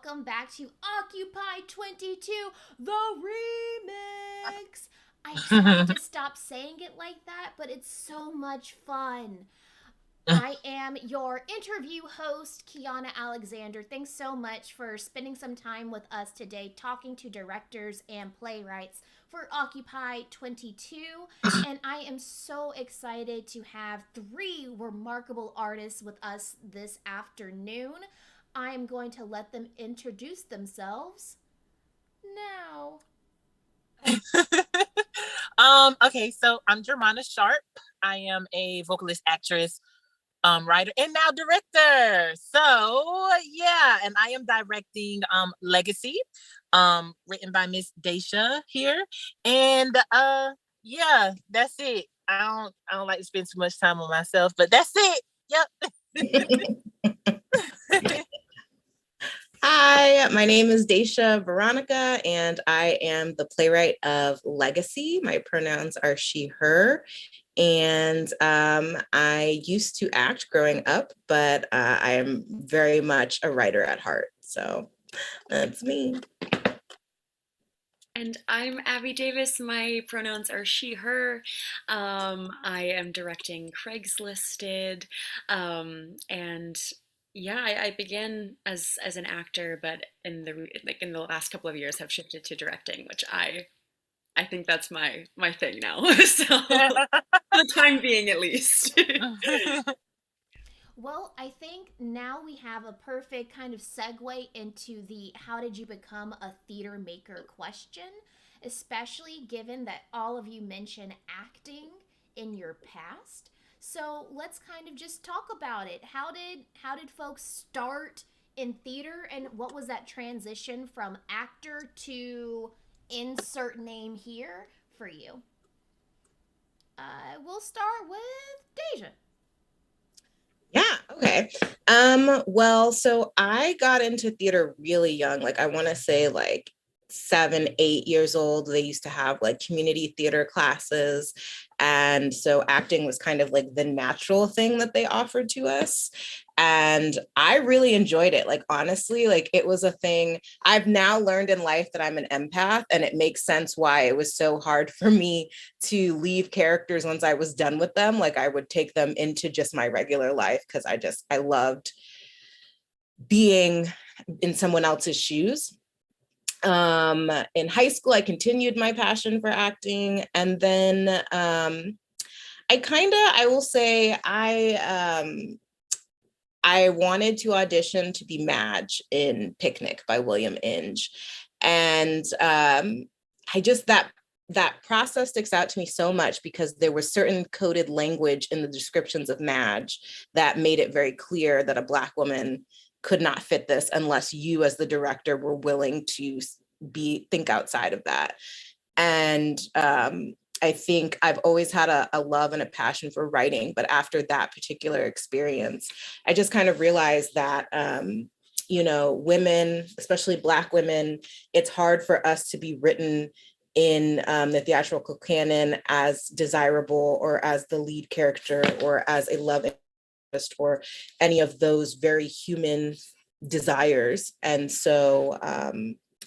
welcome back to Occupy'22, the remix. I have to stop saying it like that, but it's so much fun. I am your interview host, Keyanna Alexander. Thanks so much for spending some time with us today, talking to directors and playwrights for Occupy'22. And I am so excited to have three remarkable artists with us this afternoon. I am going to let them introduce themselves now. Okay, so I'm Germona Sharp. I am a vocalist, actress, writer, and now director. So yeah, and I am directing Legacy, written by Miss Daysha here. And yeah, that's it. I don't like to spend too much time on myself, but that's it. Yep. Hi, my name is Daysha Veronica, and I am the playwright of Legacy. My pronouns are she, her. And I used to act growing up, but I am very much a writer at heart. So that's me. And I'm Abby Davis. My pronouns are she, her. I am directing Craiglisted. And yeah, I began as an actor, but in the last couple of years have shifted to directing, which I think that's my thing now. So for the time being at least. Well, I think now we have a perfect kind of segue into the how did you become a theater maker question, especially given that all of you mention acting in your past. So let's kind of just talk about it. How did folks start in theater, and what was that transition from actor to insert name here for you? We'll start with Deja. Yeah, okay. Well, so I got into theater really young. Like I want to say like 7, 8 years old. They used to have like community theater classes. And so acting was kind of like the natural thing that they offered to us. And I really enjoyed it. Like honestly, like it was a thing. I've now learned in life that I'm an empath, and it makes sense why it was so hard for me to leave characters once I was done with them. Like I would take them into just my regular life because I loved being in someone else's shoes. In high school, I continued my passion for acting, and then I will say I wanted to audition to be Madge in Picnic by William Inge. And I just, that process sticks out to me so much because there was certain coded language in the descriptions of Madge that made it very clear that a Black woman could not fit this unless you as the director were willing to think outside of that. And I think I've always had a love and a passion for writing, but after that particular experience, I just kind of realized that, women, especially Black women, it's hard for us to be written in the theatrical canon as desirable or as the lead character or as a love interest or any of those very human desires. And so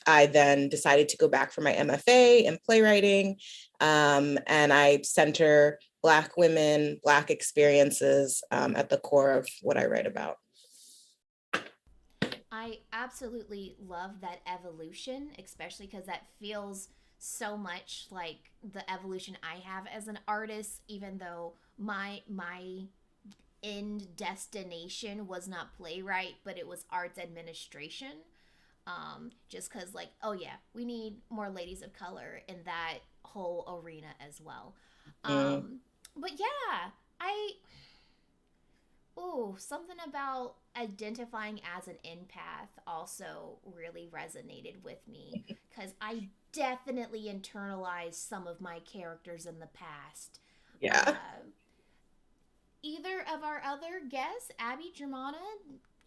I then decided to go back for my MFA in playwriting. And I center Black women, Black experiences at the core of what I write about. I absolutely love that evolution, especially because that feels so much like the evolution I have as an artist, even though my end destination was not playwright, but it was arts administration. Just because, like, oh yeah, we need more ladies of color in that whole arena as well. Mm. But yeah, I ooh, something about identifying as an empath also really resonated with me because I definitely internalized some of my characters in the past. Yeah. Uh, Either of our other guests, Abby, Germana,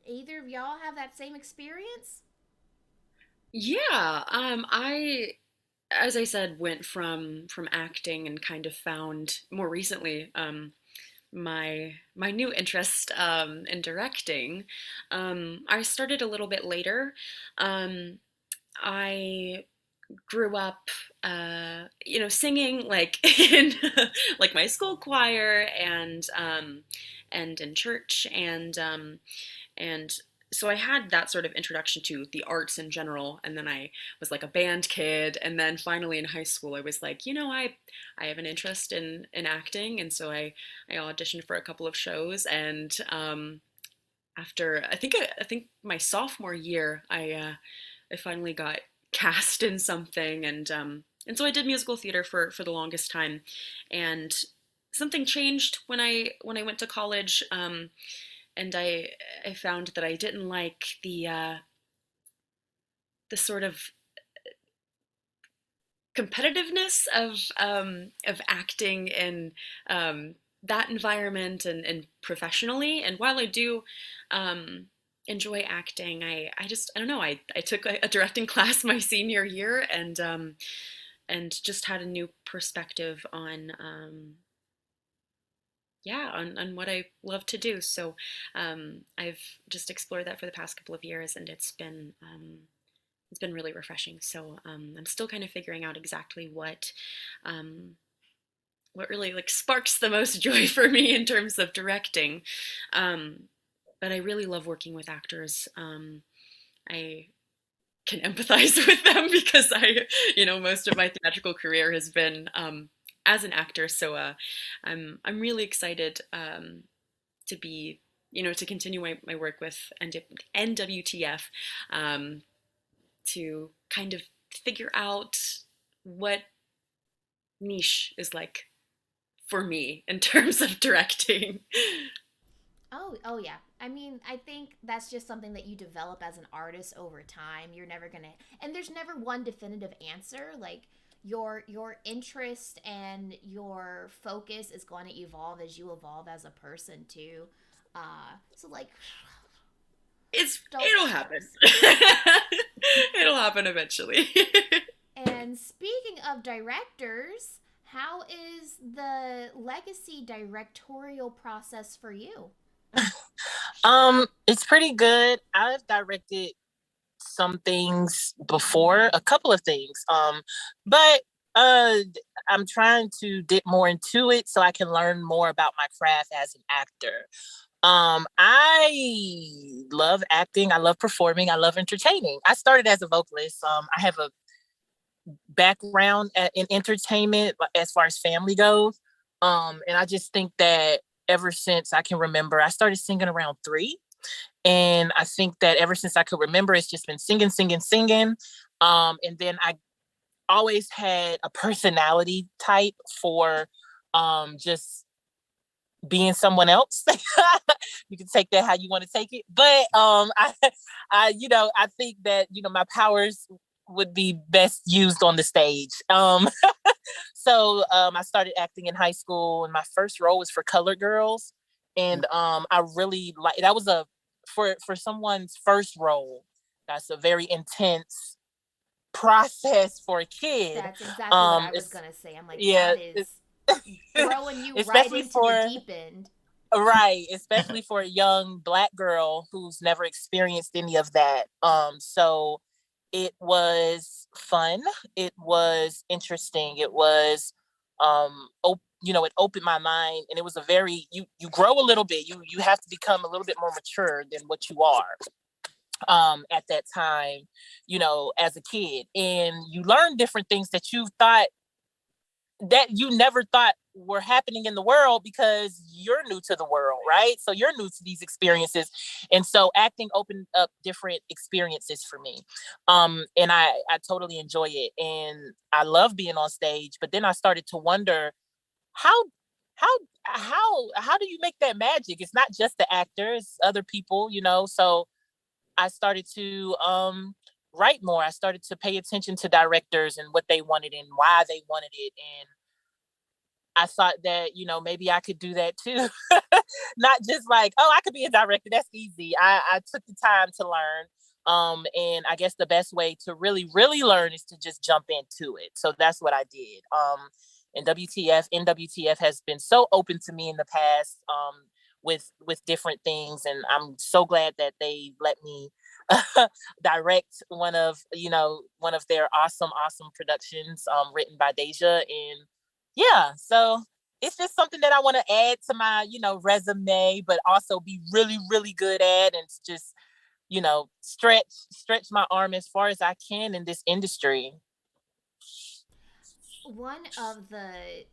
either of y'all have that same experience? Yeah, I as I said, went from acting and kind of found more recently, my new interest in directing. I started a little bit later. I grew up, singing like in like my school choir and in church and so I had that sort of introduction to the arts in general, and then I was like a band kid, and then finally in high school I was like, I have an interest in acting, and so I auditioned for a couple of shows, and after I think my sophomore year, I finally got cast in something, and so I did musical theater for the longest time, and something changed when I went to college, and I found that I didn't like the sort of competitiveness of acting in that environment and professionally. And while I do enjoy acting, I don't know. I took a directing class my senior year and just had a new perspective on on what I love to do. So I've just explored that for the past couple of years, and it's been really refreshing. So I'm still kind of figuring out exactly what really like sparks the most joy for me in terms of directing. Um, but I really love working with actors. I can empathize with them because most of my theatrical career has been as an actor. So I'm really excited to be, to continue my work with NWTF, to kind of figure out what niche is like for me in terms of directing. Oh yeah. I mean, I think that's just something that you develop as an artist over time. You're never gonna, and there's never one definitive answer. Like your interest and your focus is going to evolve as you evolve as a person too. So like, don't It'll happen. stress. It'll happen eventually. And speaking of directors, how is the legacy directorial process for you? It's pretty good. I've directed some things before, a couple of things. But I'm trying to dip more into it so I can learn more about my craft as an actor. I love acting. I love performing. I love entertaining. I started as a vocalist. I have a background in entertainment as far as family goes. And I just think that ever since I can remember, I started singing around 3. And I think that ever since I could remember, it's just been singing, singing, singing. And then I always had a personality type for just being someone else. You can take that how you want to take it. But I think that, my powers would be best used on the stage. So I started acting in high school, and my first role was for Colored Girls. And I really like that was for someone's first role. That's a very intense process for a kid. That's exactly what I was It's gonna say. I'm like, yeah, that is throwing you right especially into the for deep end. right, especially for a young Black girl who's never experienced any of that. So it was fun. It was interesting. It was, it opened my mind, and it was a very you grow a little bit. You have to become a little bit more mature than what you are at that time, as a kid, and you learn different things that you never thought were happening in the world because you're new to the world, right? So you're new to these experiences. And so acting opened up different experiences for me. And I totally enjoy it. And I love being on stage. But then I started to wonder how how how do you make that magic? It's not just the actors, other people. So I started to write more. I started to pay attention to directors and what they wanted and why they wanted it. And I thought that, maybe I could do that too. Not just like, oh, I could be a director. That's easy. I took the time to learn. And I guess the best way to really, really learn is to just jump into it. So that's what I did. and NWTF has been so open to me in the past, with different things, and I'm so glad that they let me direct one of their awesome productions, written by Daysha. And yeah, so it's just something that I want to add to my resume, but also be really really good at, and just stretch my arm as far as I can in this industry. One of the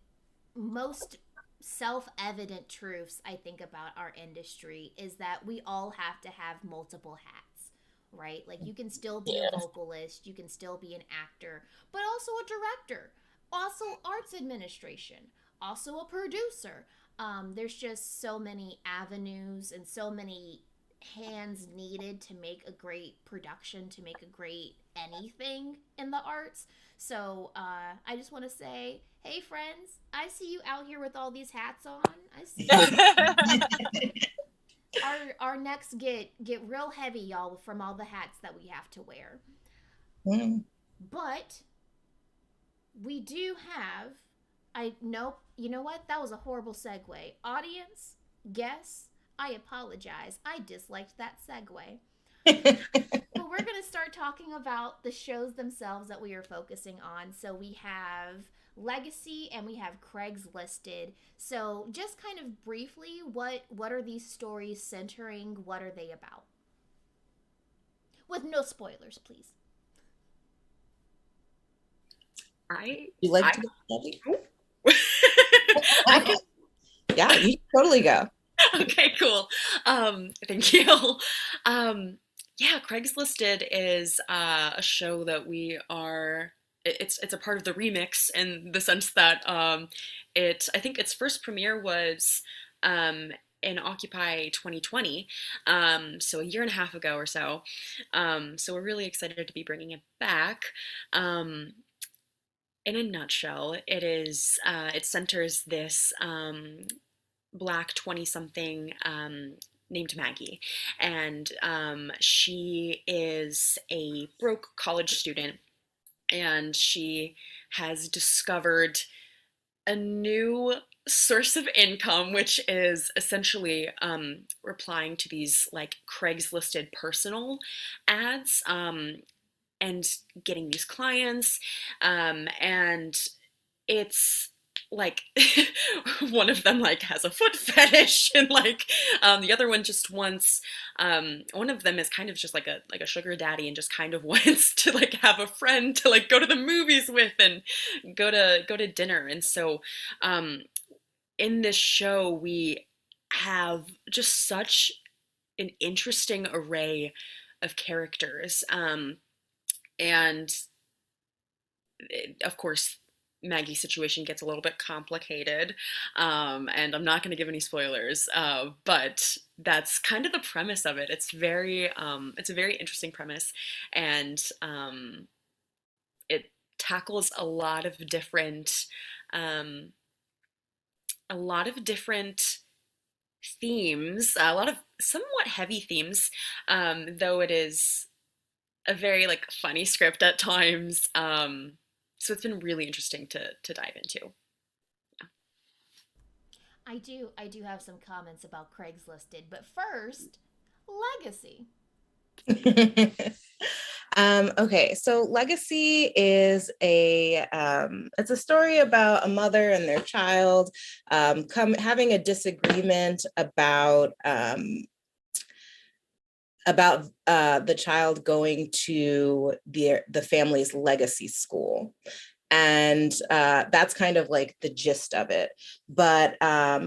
most self-evident truths I think about our industry is that we all have to have multiple hats, right? Like you can still be a Yeah. vocalist, you can still be an actor, but also a director, also arts administration, also a producer. There's just so many avenues and so many hands needed to make a great production, to make a great anything in the arts. So I just want to say, hey friends, I see you out here with all these hats on. I see you. Our necks get real heavy, y'all, from all the hats that we have to wear. Mm. But we do have. I nope. You know what? That was a horrible segue. Audience, guess. I apologize. I disliked that segue. But we're going to start talking about the shows themselves that we are focusing on. So we have Legacy and we have Craiglisted. So just kind of briefly, what are these stories centering? What are they about? With no spoilers, please. You like I to go? I can. Yeah, you totally go. Okay, cool. Thank you. Yeah, Craiglisted is a show that we are. It's a part of the remix in the sense that I think its first premiere was in Occupy 2020, so a year and a half ago or so. So we're really excited to be bringing it back. In a nutshell, it centers this Black 20 something named Maggie. And she is a broke college student, and she has discovered a new source of income, which is essentially replying to these like Craiglisted personal ads, and getting these clients. And it's like one of them like has a foot fetish, and like the other one just wants one of them is kind of just like a sugar daddy, and just kind of wants to like have a friend to like go to the movies with and go to dinner. And so in this show we have just such an interesting array of characters, and of course Maggie's situation gets a little bit complicated, and I'm not going to give any spoilers, but that's kind of the premise of it. It's a very interesting premise, and it tackles a lot of different themes, a lot of somewhat heavy themes, though it is a very like funny script at times. So it's been really interesting to dive into. I do have some comments about Craiglisted, but first, Legacy. Okay, so Legacy is it's a story about a mother and their child having a disagreement about the child going to the family's legacy school. And that's kind of like the gist of it. But at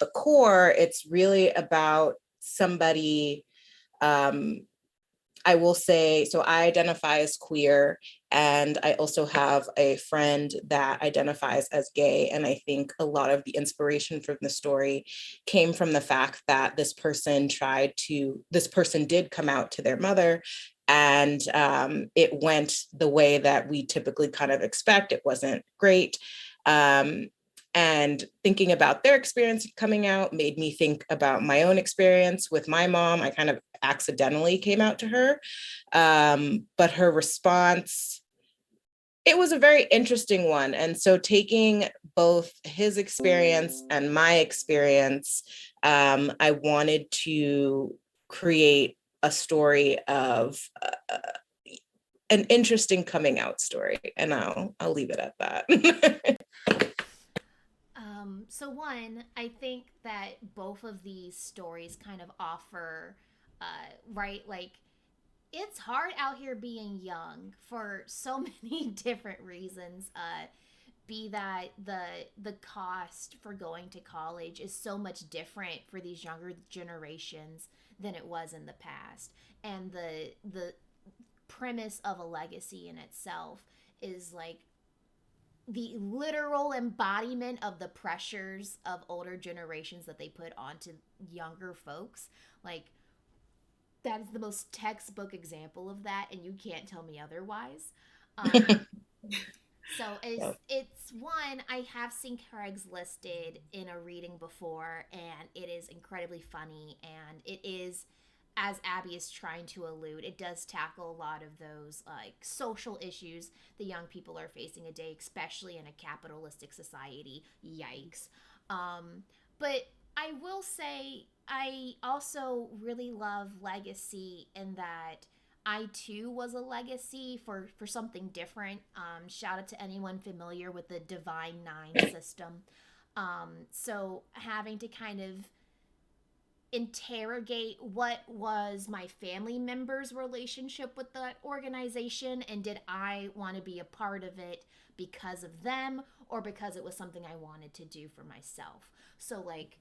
the core, it's really about somebody, I will say, so I identify as queer, and I also have a friend that identifies as gay. And I think a lot of the inspiration from the story came from the fact that this person did come out to their mother, and it went the way that we typically kind of expect. It wasn't great. And thinking about their experience coming out made me think about my own experience with my mom. I kind of accidentally came out to her, but her response it was a very interesting one. And so taking both his experience and my experience, I wanted to create a story of an interesting coming out story. And I'll leave it at that. So one, I think that both of these stories kind of offer, right, like it's hard out here being young for so many different reasons. Be that the cost for going to college is so much different for these younger generations than it was in the past, and the premise of a legacy in itself is like the literal embodiment of the pressures of older generations that they put onto younger folks. Like that is the most textbook example of that, and you can't tell me otherwise. Um, so it's one, I have seen Craiglisted in a reading before, and it is incredibly funny, and it is, as Abby is trying to allude, it does tackle a lot of those like social issues the young people are facing a day, especially in a capitalistic society. Yikes. But I will say I also really love Legacy in that I too was a legacy for something different. Shout out to anyone familiar with the Divine Nine system. So having to kind of interrogate what was my family members' relationship with that organization, and did I want to be a part of it because of them or because it was something I wanted to do for myself. So like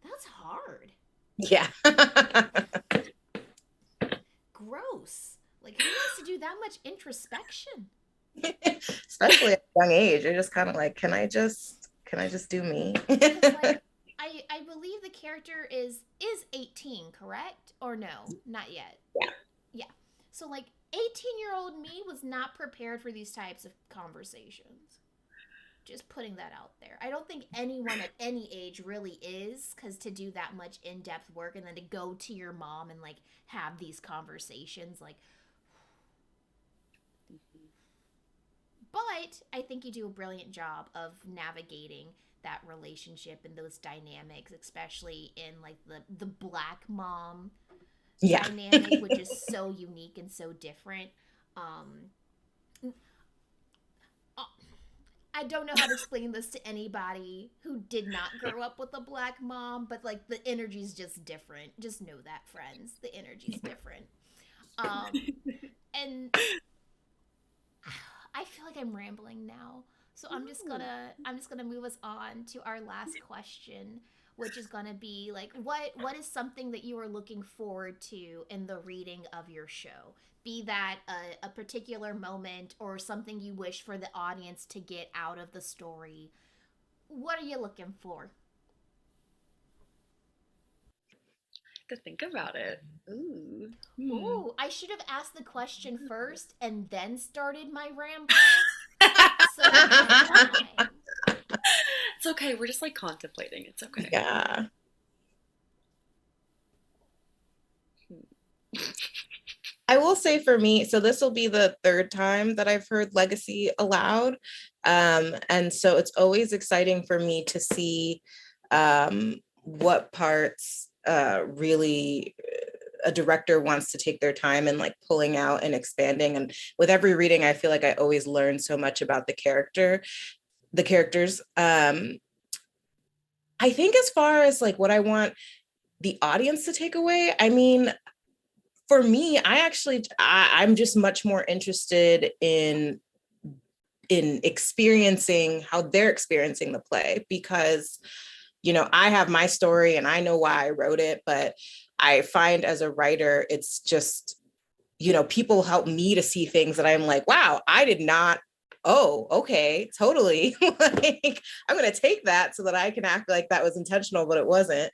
that's hard. Yeah. Gross. Like who wants to do that much introspection? Especially at a young age, you're just kind of like, can I just do me? Like I believe the character is 18, correct? Or no, not yet. Yeah. Yeah. So like 18-year-old me was not prepared for these types of conversations. Just putting that out there. I don't think anyone at any age really is, because to do that much in-depth work and then to go to your mom and like have these conversations, like. But I think you do a brilliant job of navigating that relationship and those dynamics, especially in like the black mom dynamic, which is so unique and so different. Um, I don't know how to explain this to anybody who did not grow up with a black mom, but like the energy's just different. Just know that, friends. The energy's different. And I feel like I'm rambling now. So I'm just gonna move us on to our last question, which is gonna be like what is something that you are looking forward to in the reading of your show? Be that a particular moment or something you wish for the audience to get out of the story. What are you looking for? To think about it. Ooh. Ooh, I should have asked the question first and then started my ramble. So it's okay. We're just like contemplating. It's okay. Yeah. I will say for me, so this will be the third time that I've heard Legacy aloud. And so it's always exciting for me to see what parts really a director wants to take their time and like pulling out and expanding. And with every reading, I feel like I always learn so much about the characters. I think as far as like what I want the audience to take away, I mean, for me, I'm just much more interested in experiencing how they're experiencing the play, because, you know, I have my story and I know why I wrote it, but I find as a writer, it's just, you know, people help me to see things that I'm like, wow, I did not. Oh, okay, totally. Like, I'm going to take that so that I can act like that was intentional, but it wasn't.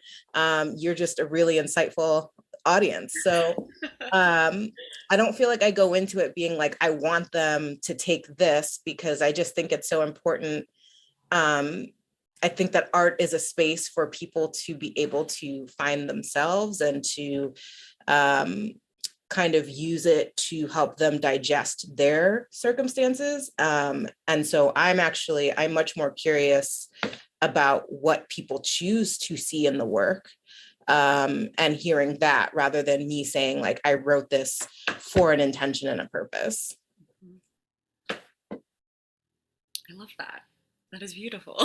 You're just a really insightful audience. So I don't feel like I go into it being like, I want them to take this, because I just think it's so important. I think that art is a space for people to be able to find themselves and to kind of use it to help them digest their circumstances. And so I'm much more curious about what people choose to see in the work, and hearing that rather than me saying like, I wrote this for an intention and a purpose. I love that. That is beautiful.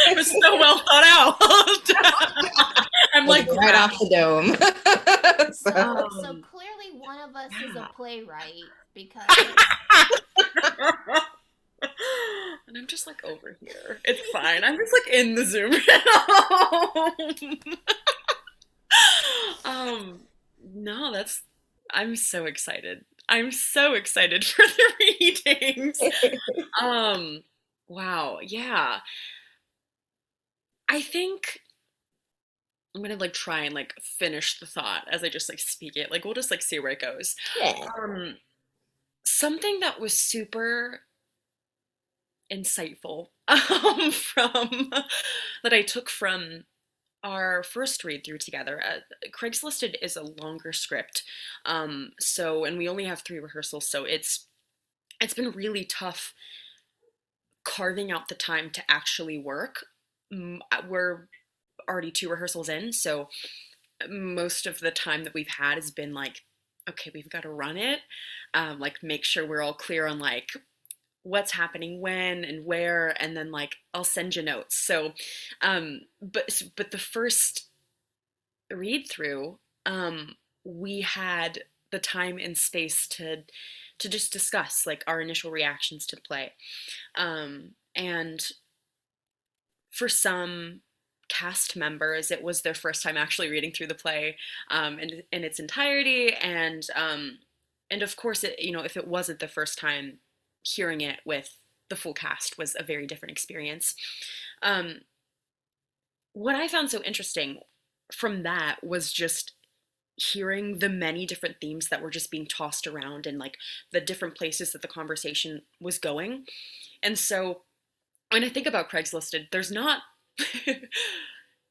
It was so well thought out. I'm like right off the dome. So clearly one of us is a playwright because and I'm just like over here. It's fine. I'm just like in the Zoom. No, I'm so excited. I'm so excited for the readings. Wow, yeah. I think I'm gonna like try and like finish the thought as I just like speak it. Like we'll just like see where it goes. Yeah. Something that was super insightful from that I took from our first read through together. Craiglisted is a longer script, and we only have 3 rehearsals, so it's been really tough carving out the time to actually work. We're already 2 rehearsals in, so most of the time that we've had has been like, okay, we've got to run it, like make sure we're all clear on like what's happening when and where, and then like I'll send you notes. So but the first read through, we had the time and space to just discuss like our initial reactions to the play, and for some cast members it was their first time actually reading through the play in its entirety, and of course it, if it wasn't the first time, hearing it with the full cast was a very different experience. What I found so interesting from that was just hearing the many different themes that were just being tossed around and like the different places that the conversation was going. And so when I think about Craiglisted, there's not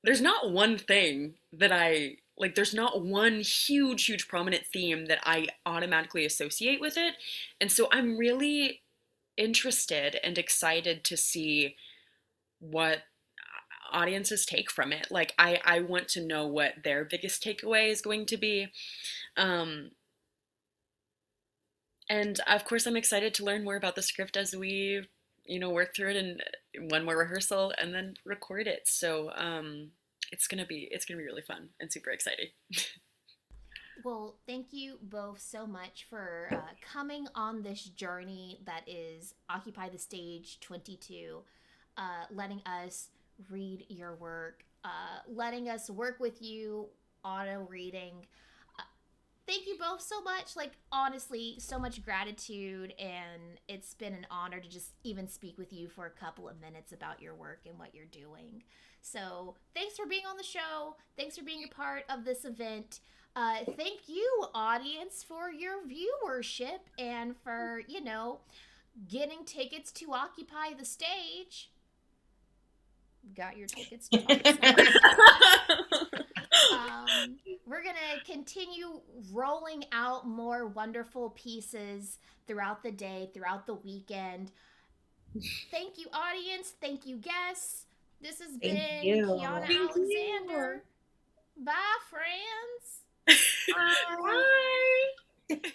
there's not one thing that I like, there's not one huge prominent theme that I automatically associate with it. And so I'm really interested and excited to see what audiences take from it. Like I want to know what their biggest takeaway is going to be. And of course I'm excited to learn more about the script as we, work through it in one more rehearsal and then record it. So it's gonna be really fun and super exciting. Well, thank you both so much for coming on this journey that is Occupy the Stage 22, letting us read your work, letting us work with you, auto reading. Thank you both so much. Like, honestly, so much gratitude, and it's been an honor to just even speak with you for a couple of minutes about your work and what you're doing. So, thanks for being on the show. Thanks for being a part of this event. Thank you, audience, for your viewership and for, getting tickets to Occupy the Stage. Got your tickets to we're going to continue rolling out more wonderful pieces throughout the day, throughout the weekend. Thank you, audience. Thank you, guests. This has been Keyanna Alexander. Bye, friends. Bye.